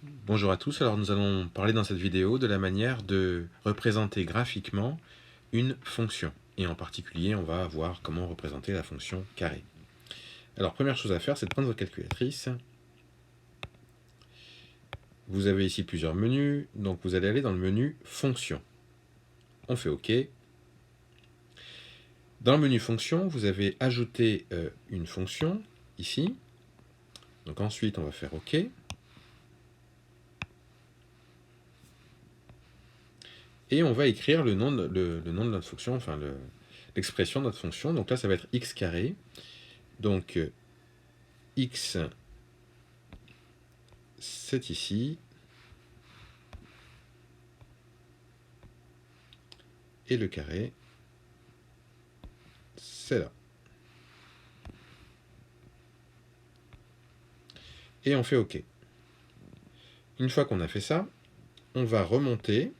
Bonjour à tous, alors nous allons parler dans cette vidéo de la manière de représenter graphiquement une fonction. Et en particulier, on va voir comment représenter la fonction carré. Alors, première chose à faire, c'est de prendre votre calculatrice. Vous avez ici plusieurs menus, donc vous allez aller dans le menu fonction. On fait OK. Dans le menu fonction, vous avez ajouté une fonction, ici. Donc ensuite, on va faire OK. Et on va écrire le nom de notre fonction, enfin l'expression de notre fonction. Donc là, ça va être x carré. Donc x, c'est ici. Et le carré, c'est là. Et on fait OK. Une fois qu'on a fait ça, on va remonter,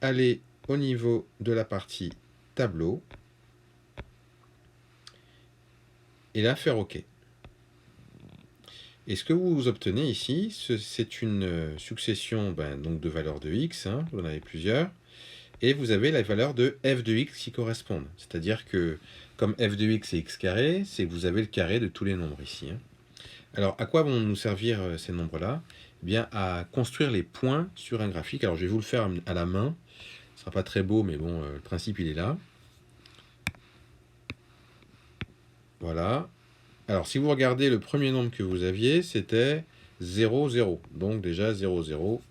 aller au niveau de la partie tableau, et là faire OK. Et ce que vous obtenez ici, c'est une succession donc de valeurs de x, vous en avez plusieurs, et vous avez la valeur de f de x qui correspondent. C'est-à-dire que comme f de x est x carré, c'est que vous avez le carré de tous les nombres ici. Alors à quoi vont nous servir ces nombres-là ? Eh bien à construire les points sur un graphique. Alors je vais vous le faire à la main, ce ne sera pas très beau, mais bon, le principe il est là. Voilà. Alors, si vous regardez le premier nombre que vous aviez, c'était 0, 0. Donc déjà, 0, 0,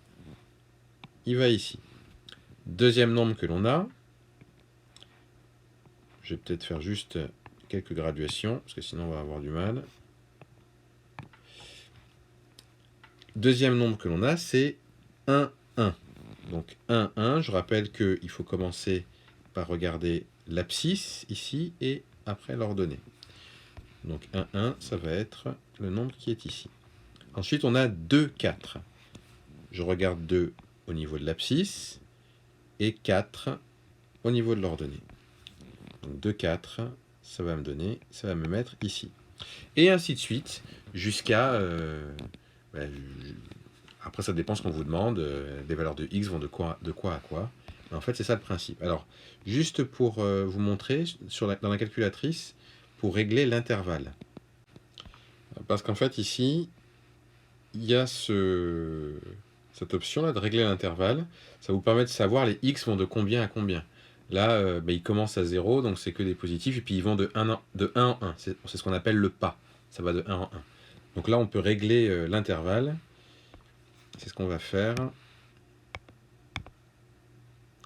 il va ici. Deuxième nombre que l'on a, je vais peut-être faire juste quelques graduations, parce que sinon on va avoir du mal. Deuxième nombre que l'on a, c'est 1, 1. Donc 1, 1, je rappelle qu'il faut commencer par regarder l'abscisse ici, et après l'ordonnée. Donc 1, 1, ça va être le nombre qui est ici. Ensuite, on a 2, 4. Je regarde 2 au niveau de l'abscisse et 4 au niveau de l'ordonnée. Donc 2, 4, ça va me mettre ici. Et ainsi de suite, jusqu'à... après, ça dépend ce qu'on vous demande. Les valeurs de x vont de quoi à quoi. Mais en fait, c'est ça le principe. Alors, juste pour vous montrer, dans la calculatrice, pour régler l'intervalle. Parce qu'en fait, ici, il y a cette option-là de régler l'intervalle. Ça vous permet de savoir les x vont de combien à combien. Là, ils commencent à 0, donc c'est que des positifs, et puis ils vont de 1 en 1. C'est ce qu'on appelle le pas. Ça va de 1 en 1. Donc là, on peut régler l'intervalle. C'est ce qu'on va faire.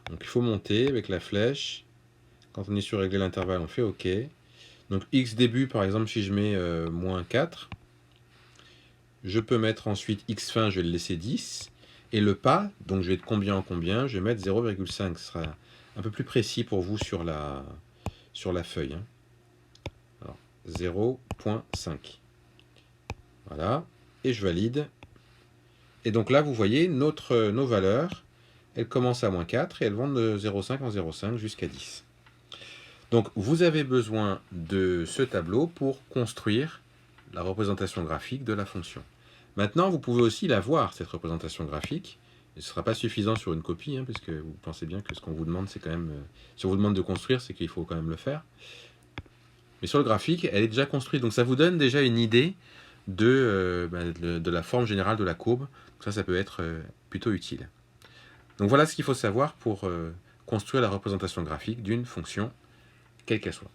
Donc il faut monter avec la flèche. Quand on est sur régler l'intervalle, on fait OK. Donc x début, par exemple, si je mets moins 4, je peux mettre ensuite x fin, je vais le laisser 10. Et le pas, donc je vais de combien en combien, je vais mettre 0,5. Ce sera un peu plus précis pour vous sur la feuille. Alors, 0,5. Voilà. Et je valide. Et donc là, vous voyez, nos valeurs, elles commencent à moins 4 et elles vont de 0,5 en 0,5 jusqu'à 10. Donc vous avez besoin de ce tableau pour construire la représentation graphique de la fonction. Maintenant, vous pouvez aussi la voir, cette représentation graphique. Et ce ne sera pas suffisant sur une copie, parce que vous pensez bien que ce qu'on vous demande, c'est quand même... si on vous demande de construire, c'est qu'il faut quand même le faire. Mais sur le graphique, elle est déjà construite. Donc ça vous donne déjà une idée de la forme générale de la courbe. Donc ça peut être plutôt utile. Donc voilà ce qu'il faut savoir pour construire la représentation graphique d'une fonction, quelle qu'elle soit.